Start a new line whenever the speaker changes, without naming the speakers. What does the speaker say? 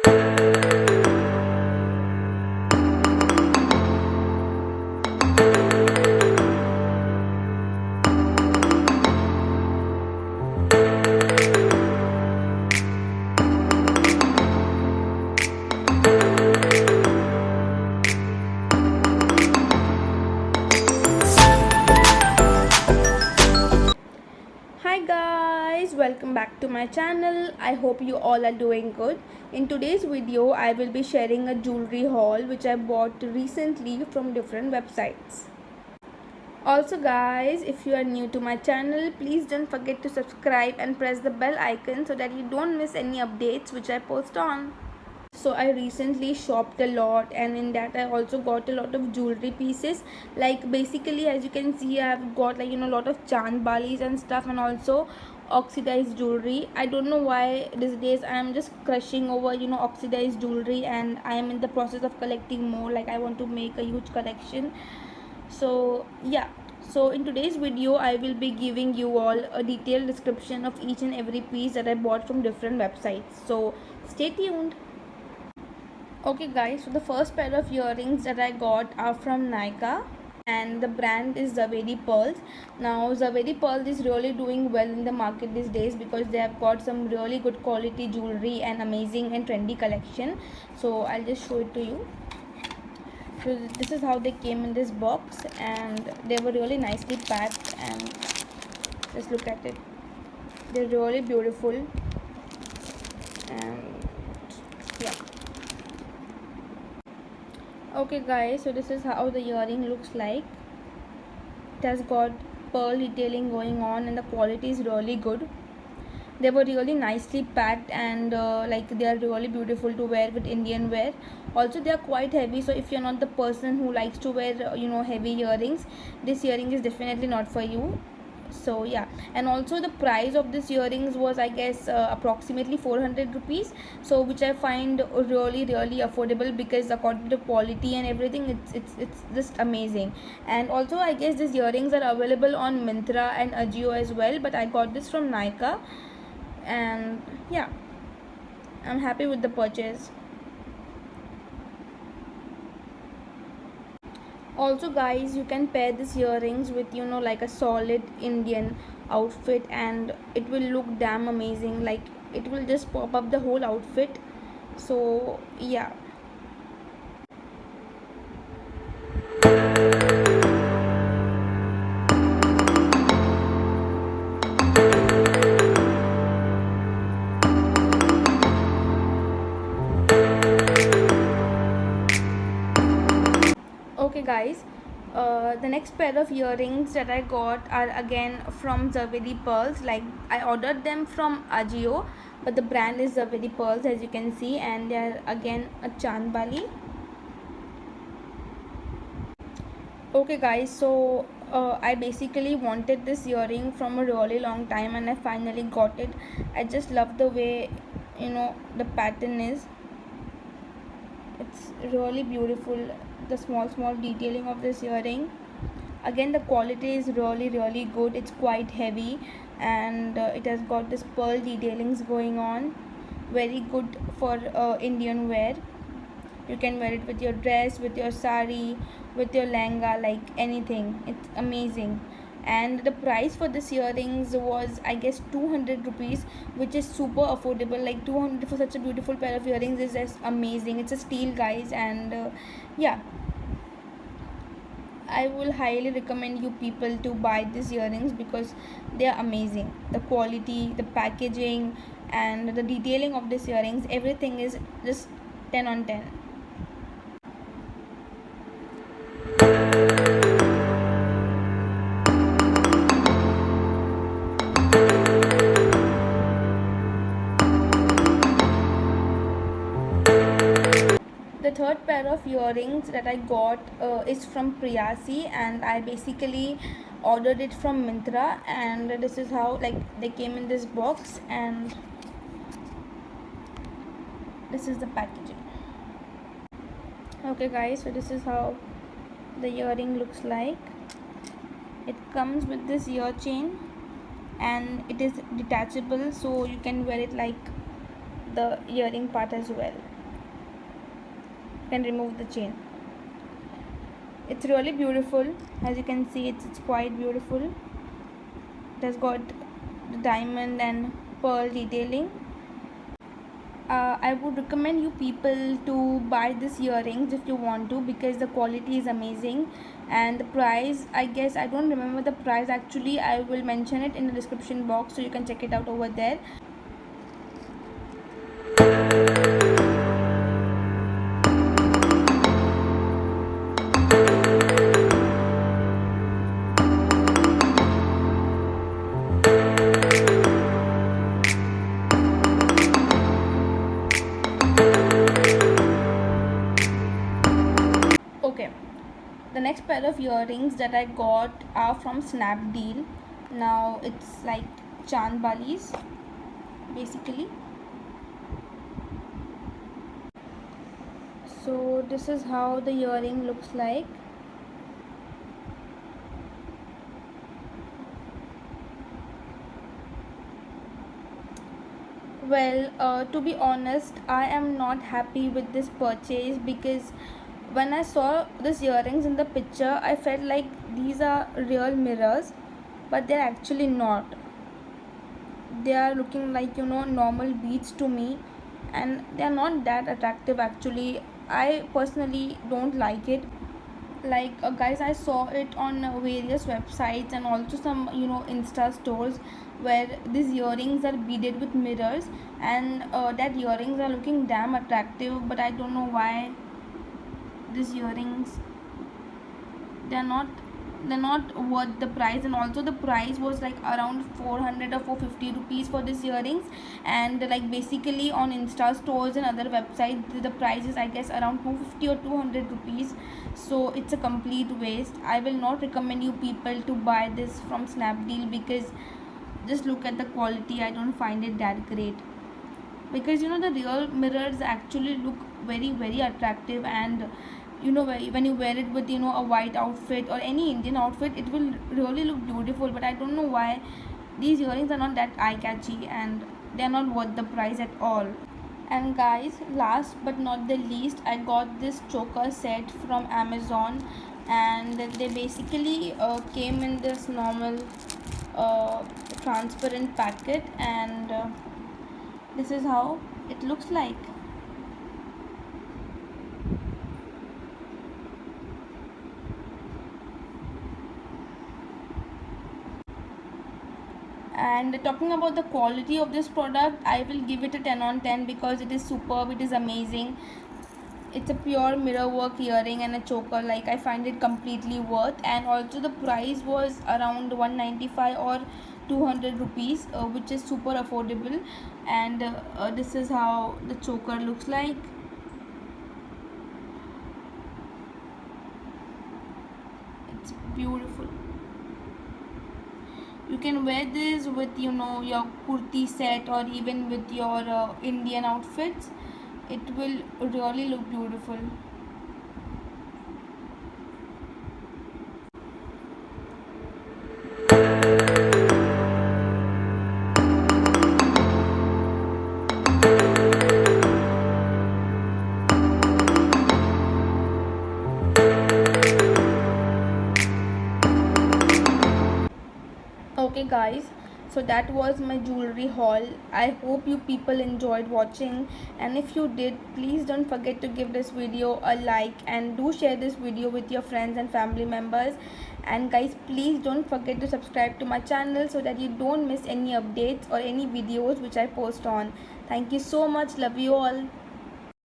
Hi guys, welcome back to my channel. I hope you all are doing good. In today's video I will be sharing a jewelry haul which I bought recently from different websites. Also guys, if you are new to my channel, please don't forget to subscribe and press the bell icon so that you don't miss any updates which I post on. So I recently shopped a lot, and in that I also got a lot of jewelry pieces. Like basically, as you can see, I have got like a lot of chand balis and stuff, and also oxidized jewelry. I don't know why these days I am just crushing over oxidized jewelry, and I am in the process of collecting more. Like I want to make a huge collection. So yeah, so in today's video I will be giving you all a detailed description of each and every piece that I bought from different websites. So stay tuned. Okay guys, so the first pair of earrings that I got are from Nykaa, and the brand is Zaveri Pearls. Now Zaveri Pearls is really doing well in the market these days because they have got some really good quality jewelry and amazing and trendy collection. So I'll just show it to you. So this is how they came in this box, and they were really nicely packed, and just look at it. They're really beautiful, and yeah. Okay guys, so this is how the earring looks like. It has got pearl detailing going on, and the quality is really good. They were really nicely packed, and like they are really beautiful to wear with Indian wear. Also they are quite heavy, so if you're not the person who likes to wear heavy earrings, this earring is definitely not for you. So yeah, and also the price of this earrings was, I guess, approximately 400 rupees, so which I find really affordable, because according to quality and everything, it's just amazing. And also I guess these earrings are available on Myntra and Ajio as well, but I got this from Nykaa, and yeah, I'm happy with the purchase. Also guys, you can pair these earrings with like a solid Indian outfit, and it will look damn amazing. Like it will just pop up the whole outfit. So yeah. Okay guys, the next pair of earrings that I got are again from Zaveri Pearls. Like I ordered them from Ajio, but the brand is Zaveri Pearls, as you can see, and they are again a chand bali. Okay guys, so I basically wanted this earring from a really long time, and I finally got it. I just love the way the pattern is. It's really beautiful, the small detailing of this earring. Again, the quality is really good. It's quite heavy, and it has got this pearl detailings going on. Very good for Indian wear. You can wear it with your dress, with your sari, with your lehenga, like anything. It's amazing. And the price for this earrings was, I guess, 200 rupees, which is super affordable. Like 200 for such a beautiful pair of earrings is just amazing. It's a steal guys, and yeah, I will highly recommend you people to buy these earrings because they are amazing. The quality, the packaging, and the detailing of these earrings, everything is just 10 on 10. The third pair of earrings that I got is from Priyasi, and I basically ordered it from Myntra, and this is how, like, they came in this box, and this is the packaging. Okay guys, so this is how the earring looks like. It comes with this ear chain, and it is detachable, so you can wear it like the earring part as well. can remove the chain. It's really beautiful. As you can see, it's quite beautiful. It has got the diamond and pearl detailing. I would recommend you people to buy this earrings if you want to, because the quality is amazing. And the price, I guess, I don't remember the price actually. I will mention it in the description box so you can check it out over there. Okay, the next pair of earrings that I got are from Snapdeal. Now it's like Chan Balis basically. So this is how the earring looks like. Well, to be honest, I am not happy with this purchase, because when I saw these earrings in the picture, I felt like these are real mirrors, but they're actually not. They are looking like, normal beads to me, and they are not that attractive actually. I personally don't like it. Like, guys, I saw it on various websites and also some, Insta stores, where these earrings are beaded with mirrors, and that earrings are looking damn attractive, but I don't know why these earrings, they're not they're not worth the price. And also the price was like around 400 or 450 rupees for these earrings. And like basically on Insta stores and other websites, the price is, I guess, around 250 or 200 rupees. So it's a complete waste. I will not recommend you people to buy this from Snapdeal, because just look at the quality. I don't find it that great, because the real mirrors actually look very very attractive. And when you wear it with a white outfit or any Indian outfit, it will really look beautiful. But I don't know why these earrings are not that eye catchy, and they are not worth the price at all. And guys, last but not the least, I got this choker set from Amazon, and they basically came in this normal uh, transparent packet, and this is how it looks like. And talking about the quality of this product, I will give it a 10 on 10, because it is superb, it is amazing. It's a pure mirror work earring and a choker. Like, I find it completely worth. And also the price was around 195 or 200 rupees, which is super affordable. And this is how the choker looks like. It's beautiful. You can wear this with your kurti set, or even with your Indian outfits. It will really look beautiful. Okay guys, so that was my jewelry haul. I hope you people enjoyed watching, and if you did, please don't forget to give this video a like, and do share this video with your friends and family members. And guys, please don't forget to subscribe to my channel so that you don't miss any updates or any videos which I post on. Thank you so much. Love you all.